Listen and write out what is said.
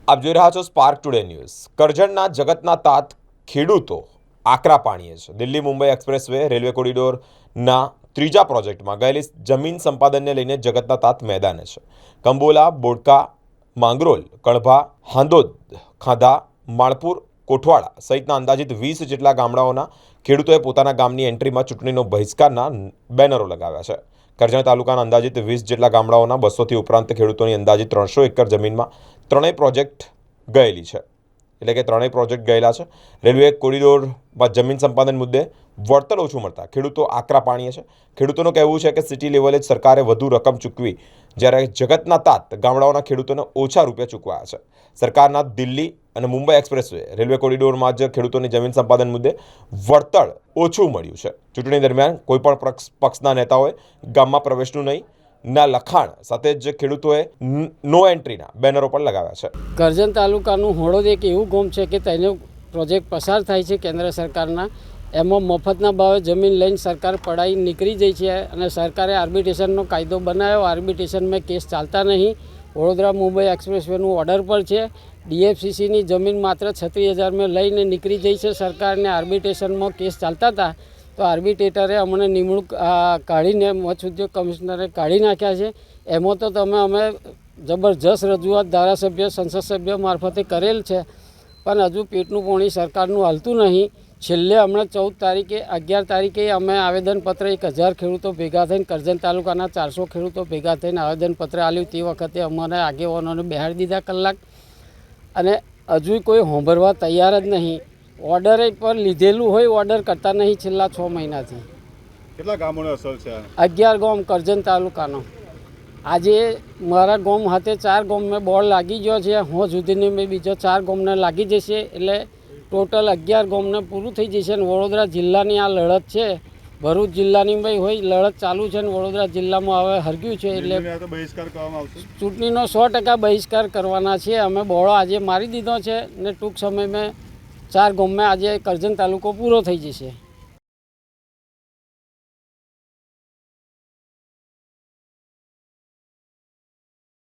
આપ જોઈ રહ્યા છો સ્પાર્ક ટુડે ન્યૂઝ। કરજણના જગતના તાત ખેડૂતો આકરા પાણીએ છે। Delhi Mumbai expressway railway કોરિડોરના ત્રીજા પ્રોજેક્ટમાં ગયેલી જમીન સંપાદનને લઈને જગતના તાત મેદાને છે। કંબોલા, બોડકા, માંગરોલ, કણભા, હાંદોદ, ખાંધા, માણપુર, કોઠવાડા સહિતના અંદાજિત 20 જેટલા ગામડાઓના ખેડૂતોએ પોતાના ગામની એન્ટ્રીમાં ચૂંટણીનો બહિષ્કારના બેનરો લગાવ્યા છે। કરજણ તાલુકાના અંદાજિત 20 જેટલા ગામડાઓના 200થી ઉપરાંત ખેડૂતોની અંદાજિત 300 એકર જમીનમાં ત્રણેય પ્રોજેક્ટ ગયેલી છે, એટલે કે ત્રણેય પ્રોજેક્ટ ગયેલા છે। રેલવે કોરિડોરમાં જમીન સંપાદન મુદ્દે વળતર ઓછું મળતા ખેડૂતો આકરા પાણીએ છે। ખેડૂતોનું કહેવું છે કે સિટી લેવલે જ સરકારે વધુ રકમ ચૂકવી, જ્યારે જગતના તાત ગામડાઓના ખેડૂતોને ઓછા રૂપિયા ચૂકવાયા છે। સરકારના દિલ્હી અને મુંબઈ એક્સપ્રેસવે રેલવે કોરિડોરમાં જ ખેડૂતોની જમીન સંપાદન મુદ્દે વળતર ઓછું મળ્યું છે। ચૂંટણી દરમિયાન કોઈપણ પક્ષના નેતાઓએ ગામમાં પ્રવેશનું નહીં ના લખાણ સાથે જ ખેડૂતોએ નો એન્ટ્રીના બેનરો પણ લગાવ્યા છે। કરજણ તાલુકાનું હોળોદ એક એવું ગામ છે કે તેનો પ્રોજેક્ટ પસાર થાય છે કેન્દ્ર સરકારના, એમાં મફતના ભાવે જમીન લઈને સરકાર પડાઈ નીકળી જાય છે અને સરકારે આર્બિટ્રેશનનો કાયદો બનાવ્યો। આર્બિટ્રેશનમાં કેસ ચાલતા નહીં। વડોદરા મુંબઈ એક્સપ્રેસવેનું ઓર્ડર પર છે। DFCCની જમીન માત્ર 36,000 લઈને નીકળી જાય છે સરકારને। આર્બિટ્રેશનમાં કેસ ચાલતા હતા તો આર્બિટ્રેટરે અમને નિમણૂક કાઢીને મત્સ્ય ઉદ્યોગ કમિશનરે કાઢી નાખ્યા છે। એમાં તો અમે જબરજસ્ત રજૂઆત ધારાસભ્ય, સંસદ સભ્ય મારફતે કરેલ છે, પણ હજુ પેટનું પાણી સરકારનું હાલતું નહીં। છેલ્લે હમણાં 11 તારીખે અમે આવેદનપત્ર 1000 ખેડૂતો ભેગા થઈને, કરજણ તાલુકાના 400 ખેડૂતો ભેગા થઈને આવેદનપત્ર આપ્યું। તે વખતે અમને આગેવાનોને બેહાડી દીધા કલાક, અને હજુ કોઈ સાંભળવા તૈયાર જ નહીં। ઓર્ડર પર લીધેલું હોય, ઓર્ડર કરતા નહીં છેલ્લા 6 મહિનાથી। કેટલા ગામોને અસર છે? 11 ગામ કરજણ તાલુકાનો। આજે મારા ગામ હાથે 4 ગામને બોર્ડ લાગી ગયો છે। હું સુધીની મેં બીજો 4 ગામને લાગી જશે, એટલે ટોટલ 11 ગામને પૂરું થઈ જશે। અને વડોદરા જિલ્લાની આ લડત છે, ભરૂચ જિલ્લાની ભાઈ હોય લડત ચાલુ છે, અને વડોદરા જિલ્લામાં હવે હરગ્યું છે, એટલે ચૂંટણીનો 100% બહિષ્કાર કરવાના છે। અમે બોળો આજે મારી દીધો છે ને ટૂંક સમયમાં 4 ગામમાં આજે કરજણ તાલુકો પૂરો થઈ જશે।